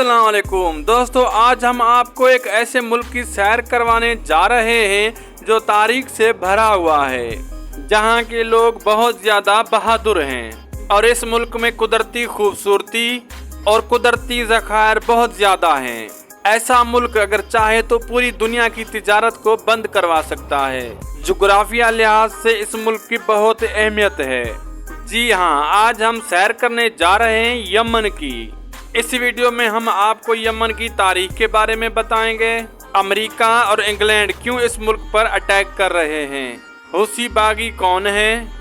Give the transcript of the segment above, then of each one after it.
अस्सलाम वालेकुम दोस्तों, आज हम आपको एक ऐसे मुल्क की सैर करवाने जा रहे हैं जो तारीख से भरा हुआ है, जहां के लोग बहुत ज़्यादा बहादुर हैं और इस मुल्क में कुदरती खूबसूरती और कुदरती ज़खायर बहुत ज़्यादा हैं। ऐसा मुल्क अगर चाहे तो पूरी दुनिया की तिजारत को बंद करवा सकता है। जोग्राफिया लिहाज से इस मुल्क की बहुत अहमियत है। जी हाँ, आज हम सैर करने जा रहे हैं यमन की। इस वीडियो में हम आपको यमन की तारीख के बारे में बताएंगे। अमेरिका और इंग्लैंड क्यों इस मुल्क पर अटैक कर रहे हैं, हूसी बागी कौन हैं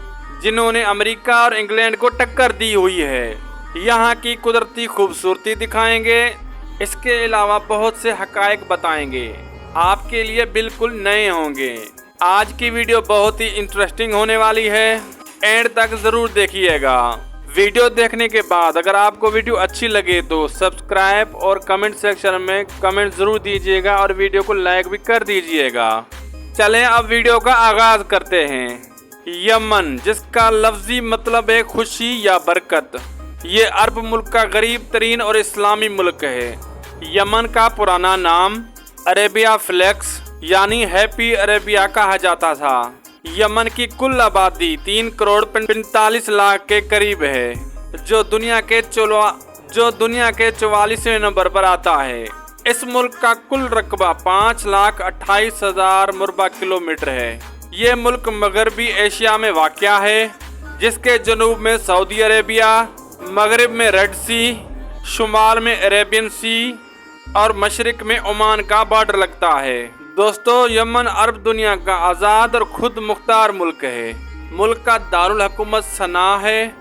जिन्होंने अमेरिका और इंग्लैंड को टक्कर दी हुई है, यहाँ की कुदरती खूबसूरती दिखाएंगे। इसके अलावा बहुत से हकायक बताएंगे, आपके लिए बिल्कुल नए होंगे। आज की वीडियो बहुत ही इंटरेस्टिंग होने वाली है, एंड तक ज़रूर देखिएगा। वीडियो देखने के बाद अगर आपको वीडियो अच्छी लगे तो सब्सक्राइब और कमेंट सेक्शन में कमेंट ज़रूर दीजिएगा और वीडियो को लाइक भी कर दीजिएगा। चलें अब वीडियो का आगाज़ करते हैं। यमन, जिसका लफ्ज़ी मतलब है खुशी या बरकत, ये अरब मुल्क का गरीब तरीन और इस्लामी मुल्क है। यमन का पुराना नाम अरेबिया फ्लेक्स यानी हैप्पी अरेबिया कहा जाता था। यमन की कुल आबादी 3 करोड़ 45 लाख के करीब है, जो दुनिया के 44वें नंबर पर आता है। इस मुल्क का कुल रकबा 5,28,000 मुरबा किलोमीटर है। ये मुल्क मगरबी एशिया में वाक़या है, जिसके जनूब में सऊदी अरेबिया, मगरिब में रेड सी, शुमाल में अरेबियन सी और मशरिक में ओमान का बॉर्डर लगता है। दोस्तों, यमन अरब दुनिया का आज़ाद और खुद मुख्तार मुल्क है। मुल्क का दारुल हुकूमत सना है,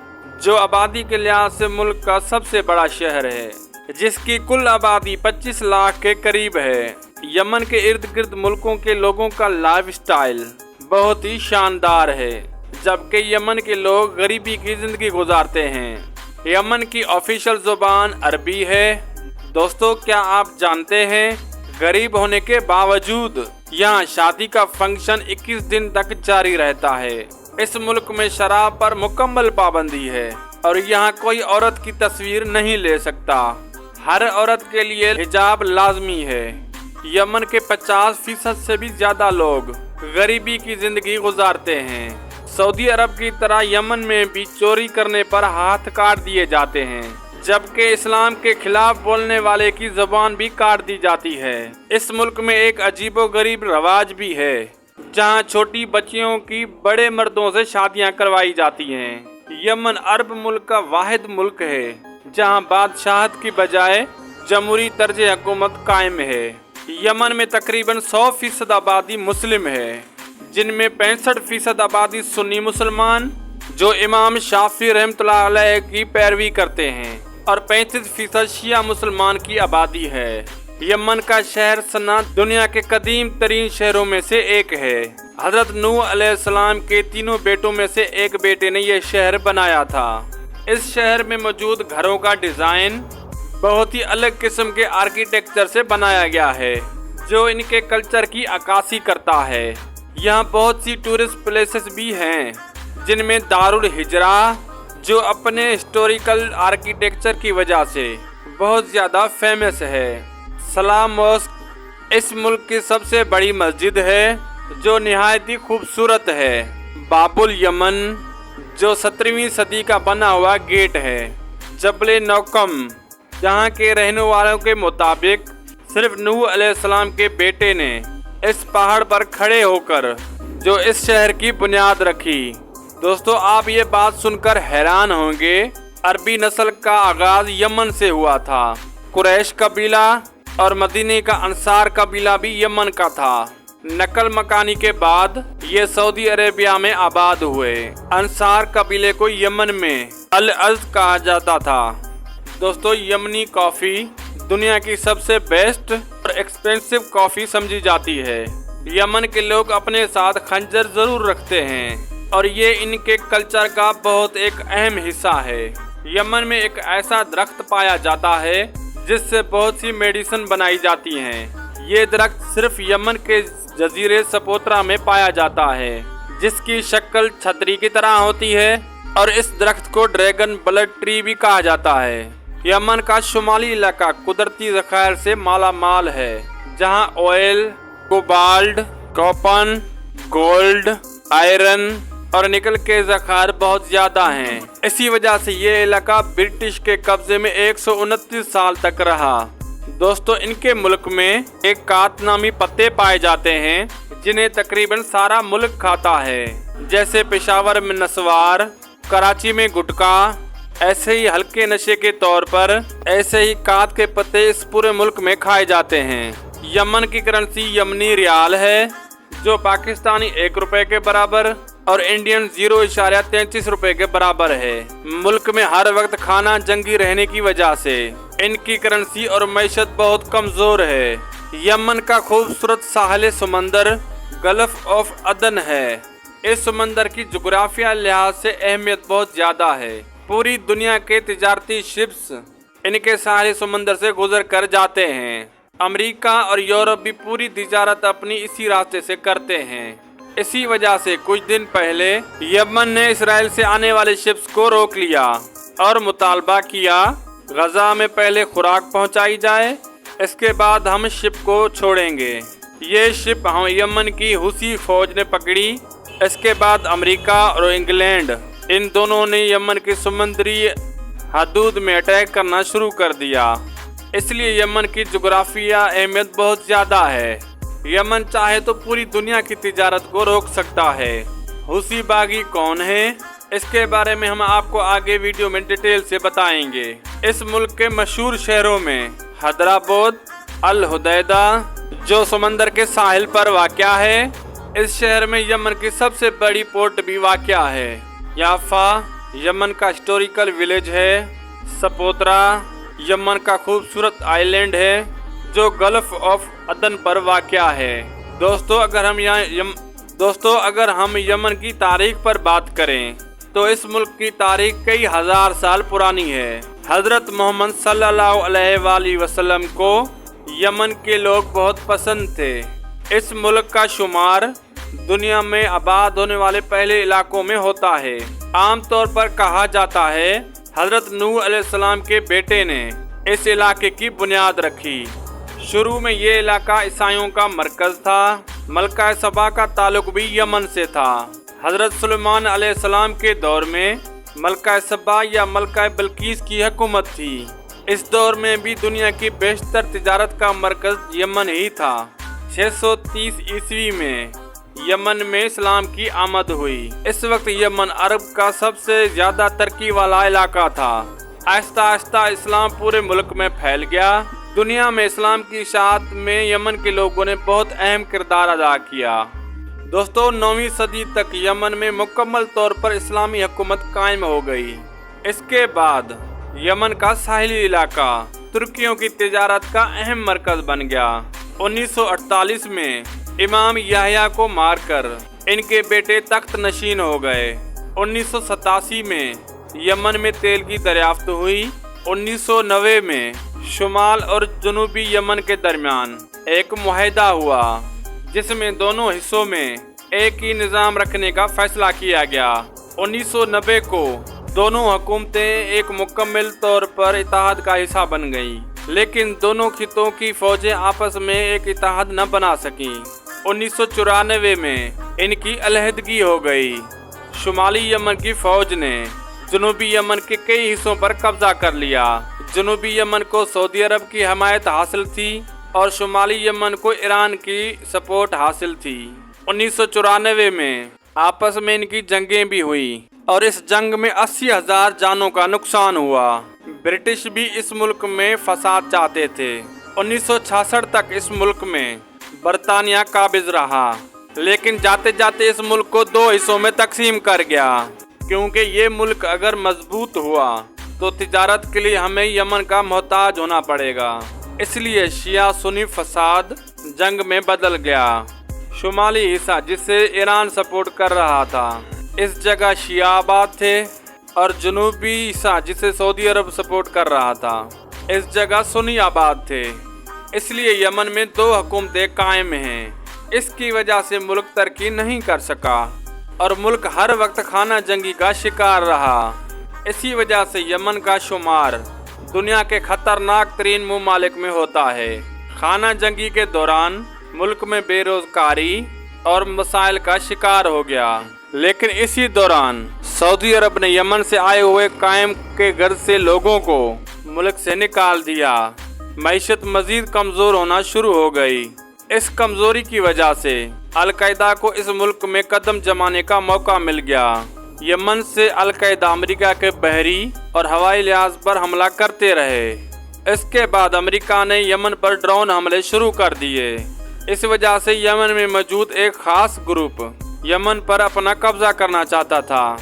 जो आबादी के लिहाज से मुल्क का सबसे बड़ा शहर है, जिसकी कुल आबादी 25 लाख के करीब है। यमन के इर्द गिर्द मुल्कों के लोगों का लाइफ स्टाइल बहुत ही शानदार है, जबकि यमन के लोग गरीबी की ज़िंदगी गुजारते हैं। यमन की ऑफिशियल ज़ुबान अरबी है। दोस्तों, क्या आप जानते हैं गरीब होने के बावजूद यहाँ शादी का फंक्शन 21 दिन तक जारी रहता है। इस मुल्क में शराब पर मुकम्मल पाबंदी है और यहाँ कोई औरत की तस्वीर नहीं ले सकता। हर औरत के लिए हिजाब लाजमी है। यमन के 50% से भी ज़्यादा लोग गरीबी की ज़िंदगी गुजारते हैं। सऊदी अरब की तरह यमन में भी चोरी करने पर हाथ काट दिए जाते हैं, जबकि इस्लाम के खिलाफ बोलने वाले की ज़बान भी काट दी जाती है। इस मुल्क में एक अजीबोगरीब रवाज भी है, जहां छोटी बच्चियों की बड़े मर्दों से शादियां करवाई जाती हैं। यमन अरब मुल्क का वाहिद मुल्क है, जहां बादशाहत की बजाय जमहूरी तर्ज हुकूमत कायम है। यमन में तकरीबन 100% आबादी मुस्लिम है, जिनमें 65% आबादी सुन्नी मुसलमान जो इमाम शाफी रहमतुल्लाह अलैह की पैरवी करते हैं और 35% शिया मुसलमान की आबादी है। यमन का शहर सना दुनिया के कदीम तरीन शहरों में से एक है। हजरत नूह अलैहिस्सलाम के 3 बेटों में से एक बेटे ने यह शहर बनाया था। इस शहर में मौजूद घरों का डिज़ाइन बहुत ही अलग किस्म के आर्किटेक्चर से बनाया गया है, जो इनके कल्चर की अक्कासी करता है। यहाँ बहुत सी टूरिस्ट प्लेसेस भी हैं, जिनमें दारुल हिजरा, जो अपने हिस्टोरिकल आर्किटेक्चर की वजह से बहुत ज़्यादा फेमस है। सलाम मॉस्क इस मुल्क की सबसे बड़ी मस्जिद है, जो निहायत ही खूबसूरत है। बाबुल यमन, जो 17वीं सदी का बना हुआ गेट है। जबल नौकम, जहाँ के रहने वालों के मुताबिक सिर्फ नूह अलैहिस्सलाम के बेटे ने इस पहाड़ पर खड़े होकर जो इस शहर की बुनियाद रखी। दोस्तों, आप ये बात सुनकर हैरान होंगे, अरबी नस्ल का आगाज यमन से हुआ था। कुरैश कबीला और मदीने का अंसार कबीला भी यमन का था। नकल मकानी के बाद ये सऊदी अरेबिया में आबाद हुए। अंसार कबीले को यमन में अल अज़ कहा जाता था। दोस्तों, यमनी कॉफ़ी दुनिया की सबसे बेस्ट और एक्सपेंसिव कॉफ़ी समझी जाती है। यमन के लोग अपने साथ खंजर ज़रूर रखते हैं और ये इनके कल्चर का बहुत एक अहम हिस्सा है। यमन में एक ऐसा दरख्त पाया जाता है जिससे बहुत सी मेडिसिन बनाई जाती हैं। ये दरख्त सिर्फ यमन के जजीरे सपोत्रा में पाया जाता है, जिसकी शक्ल छतरी की तरह होती है और इस दरख्त को ड्रैगन ब्लड ट्री भी कहा जाता है। यमन का शुमाली इलाका कुदरती ज़खायर से माला माल है, जहां oil, cobalt, copper, gold, iron और निकल के ज़खायर बहुत ज्यादा हैं। इसी वजह से ये इलाका ब्रिटिश के कब्जे में 129 साल तक रहा। दोस्तों, इनके मुल्क में एक कात नामी पत्ते पाए जाते हैं जिन्हें तकरीबन सारा मुल्क खाता है, जैसे पेशावर में नस्वार, कराची में गुटका। ऐसे ही हल्के नशे के तौर पर ऐसे ही कात के पत्ते इस पूरे मुल्क में खाए जाते हैं। यमन की करेंसी यमनी रियाल है, जो पाकिस्तानी 1 रुपए के बराबर और इंडियन 0.33 रुपए के बराबर है। मुल्क में हर वक्त खाना जंगी रहने की वजह से इनकी करेंसी और मैशत बहुत कमजोर है। यमन का खूबसूरत साहिल समंदर गल्फ ऑफ अदन है। इस समंदर की जोग्राफिया लिहाज से अहमियत बहुत ज्यादा है। पूरी दुनिया के तिजारती शिप्स इनके साहिल समंदर से गुजर कर जाते हैं। अमेरिका और यूरोप भी पूरी तिजारत अपनी इसी रास्ते से करते हैं। इसी वजह से कुछ दिन पहले यमन ने इसराइल से आने वाले शिप्स को रोक लिया और मुतालबा किया गजा में पहले खुराक पहुंचाई जाए, इसके बाद हम शिप को छोड़ेंगे। ये शिप हम यमन की हुसी फौज ने पकड़ी। इसके बाद अमेरिका और इंग्लैंड इन दोनों ने यमन की समुद्री हदूद में अटैक करना शुरू कर दिया। इसलिए यमन की जोग्राफिया अहमियत बहुत ज़्यादा है। यमन चाहे तो पूरी दुनिया की तिजारत को रोक सकता है। हुसी बागी कौन है, इसके बारे में हम आपको आगे वीडियो में डिटेल से बताएंगे। इस मुल्क के मशहूर शहरों में हैदराबाद, अल हुदैदा जो समंदर के साहिल पर वाक़या है, इस शहर में यमन की सबसे बड़ी पोर्ट भी वाक़या है। याफा यमन का हिस्टोरिकल विलेज है। सपोतरा यमन का खूबसूरत आइलैंड है जो गल्फ ऑफ अदन पर वाक़या है। दोस्तों, अगर हम यमन की तारीख पर बात करें तो इस मुल्क की तारीख कई हजार साल पुरानी है। हजरत मोहम्मद सल्लल्लाहु अलैहि वसल्लम को यमन के लोग बहुत पसंद थे। इस मुल्क का शुमार दुनिया में आबाद होने वाले पहले इलाकों में होता है। आमतौर पर कहा जाता है हजरत नूह अलैहिस्सलाम के बेटे ने इस इलाके की बुनियाद रखी। शुरू में ये इलाका ईसाइयों का मरकज था। मलका सबा का ताल्लुक भी यमन से था। हजरत सुलेमान अलैहिस्सलाम के दौर में मलका सबा या मलका बल्कीस की हुकूमत थी। इस दौर में भी दुनिया की बेशतर तिजारत का मरकज यमन ही था। 630 ईस्वी में यमन में इस्लाम की आमद हुई। इस वक्त यमन अरब का सबसे ज्यादा तरक्की वाला इलाका था। आहिस्ता आहिस्ता इस्लाम पूरे मुल्क में फैल गया। दुनिया में इस्लाम की इशाअत में यमन के लोगों ने बहुत अहम किरदार अदा किया। दोस्तों, 9वीं सदी तक यमन में मुकम्मल तौर पर इस्लामी हुकूमत कायम हो गई। इसके बाद यमन का साहिली इलाका तुर्कियों की तिजारत का अहम मरकज बन गया। 1948 में इमाम याह्या को मारकर इनके बेटे तख्त नशीन हो गए। 1987 में यमन में तेल की दरियाफ्त हुई। 1990 में शुमाल और जनूबी यमन के दरमियान एक मुआहदा हुआ, जिसमें दोनों हिस्सों में एक ही निज़ाम रखने का फैसला किया गया। 1990 को दोनों हुकूमतें एक मुकम्मल तौर पर इत्तेहाद का हिस्सा बन गईं, लेकिन दोनों खितों की फौजें आपस में एक इत्तेहाद न बना सकीं। 1994 में इनकी अलहदगी हो गई। शुमाली यमन की फौज ने जनूबी यमन के कई हिस्सों पर कब्जा कर लिया। जनूबी यमन को सऊदी अरब की हमायत हासिल थी और शुमाली यमन को ईरान की सपोर्ट हासिल थी। 1994 में आपस में इनकी जंगें भी हुई और इस जंग में 80,000 जानों का नुकसान हुआ। ब्रिटिश भी इस मुल्क में फसाद चाहते थे। 1966 तक इस मुल्क में बरतानिया काबिज रहा, लेकिन जाते जाते इस मुल्क को 2 हिस्सों में तकसीम कर गया, क्योंकि ये मुल्क अगर मजबूत हुआ तो तिजारत के लिए हमें यमन का मोहताज होना पड़ेगा। इसलिए शिया सुन्नी फसाद जंग में बदल गया। शुमाली हिस्सा जिसे ईरान सपोर्ट कर रहा था, इस जगह शिया आबाद थे और जनूबी हिस्सा जिसे सऊदी अरब सपोर्ट कर रहा था, इस जगह सुन्नी आबाद थे। इसलिए यमन में 2 हुकूमतें कायम हैं। इसकी वजह से मुल्क तरक्की नहीं कर सका और मुल्क हर वक्त खाना जंगी का शिकार रहा। इसी वजह से यमन का शुमार दुनिया के खतरनाक तरीन ममालिक में होता है। खाना जंगी के दौरान मुल्क में बेरोजगारी और मसाइल का शिकार हो गया, लेकिन इसी दौरान सऊदी अरब ने यमन से आए हुए कायम के गर्ज से लोगों को मुल्क से निकाल दिया। मईशत मजीद कमजोर होना शुरू हो गई। इस कमजोरी की वजह से अल-कायदा को इस मुल्क में कदम जमाने का मौका मिल गया। यमन से अल-कायदा अमेरिका के बहरी और हवाई लिहाज पर हमला करते रहे। इसके बाद अमेरिका ने यमन पर ड्रोन हमले शुरू कर दिए। इस वजह से यमन में मौजूद एक खास ग्रुप यमन पर अपना कब्जा करना चाहता था।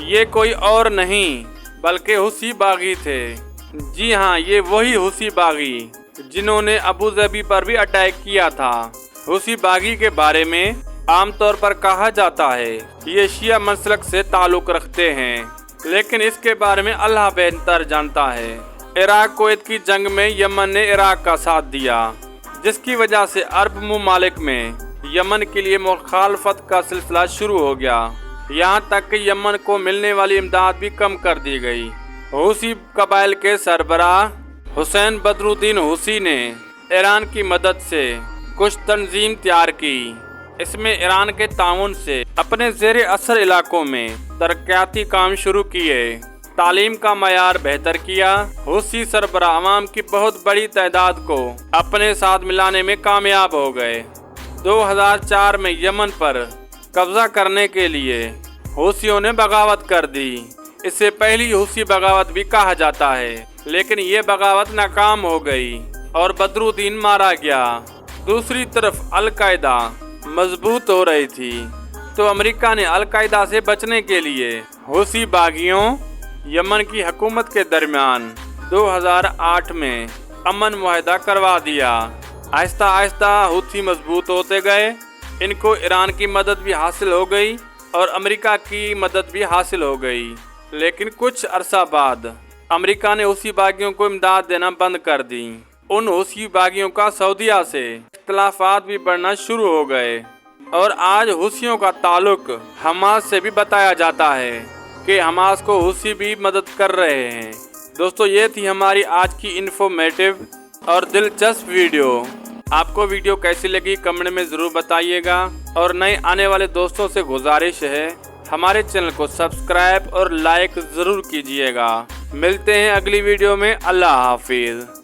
ये कोई और नहीं बल्कि हुसी बागी थे। जी हाँ, ये वही हुसी बागी जिन्होंने अबू धाबी पर भी अटैक किया था। हुसी बागी के बारे में आमतौर पर कहा जाता है ये शिया मसलक से ताल्लुक रखते हैं, लेकिन इसके बारे में अल्लाह बेहतर जानता है। इराक कुवैत की जंग में यमन ने इराक का साथ दिया, जिसकी वजह से अरब ममालिक में यमन के लिए मुखालफत का सिलसिला शुरू हो गया। यहाँ तक कि यमन को मिलने वाली इमदाद भी कम कर दी गई। हुसी कबाइल के सरबराह हुसैन बदरुद्दीन हुसी ने ईरान की मदद से कुछ तंजीम तैयार की। इसमें ईरान के ताउन से अपने ज़ेरे असर इलाकों में तरक्याती काम शुरू किए, तालीम का मयार बेहतर किया। हुसी सरबराह अवाम की बहुत बड़ी तादाद को अपने साथ मिलाने में कामयाब हो गए। 2004 में यमन पर कब्जा करने के लिए हुसियों ने बगावत कर दी। इसे पहली हुसी बगावत भी कहा जाता है, लेकिन ये बगावत नाकाम हो गई और बदरुद्दीन मारा गया। दूसरी तरफ अल-कायदा मजबूत हो रही थी, तो अमेरिका ने अल-कायदा से बचने के लिए हुसी बागियों यमन की हुकूमत के दरमियान 2008 में अमन मुआहदा करवा दिया। आहिस्ता आहिस्ता हुसी मजबूत होते गए। इनको ईरान की मदद भी हासिल हो गई और अमेरिका की मदद भी हासिल हो गई, लेकिन कुछ अरसा बाद अमेरिका ने हुसी बागियों को इमदाद देना बंद कर दी। उन हुसी बागियों का सऊदीया से इख्तिलाफात भी बढ़ना शुरू हो गए और आज हुसियों का ताल्लुक हमास से भी बताया जाता है कि हमास को हुसी भी मदद कर रहे हैं। दोस्तों, ये थी हमारी आज की इन्फॉर्मेटिव और दिलचस्प वीडियो। आपको वीडियो कैसी लगी कमेंट में ज़रूर बताइएगा और नए आने वाले दोस्तों से गुजारिश है हमारे चैनल को सब्सक्राइब और लाइक ज़रूर कीजिएगा। मिलते हैं अगली वीडियो में। अल्लाह हाफिज़।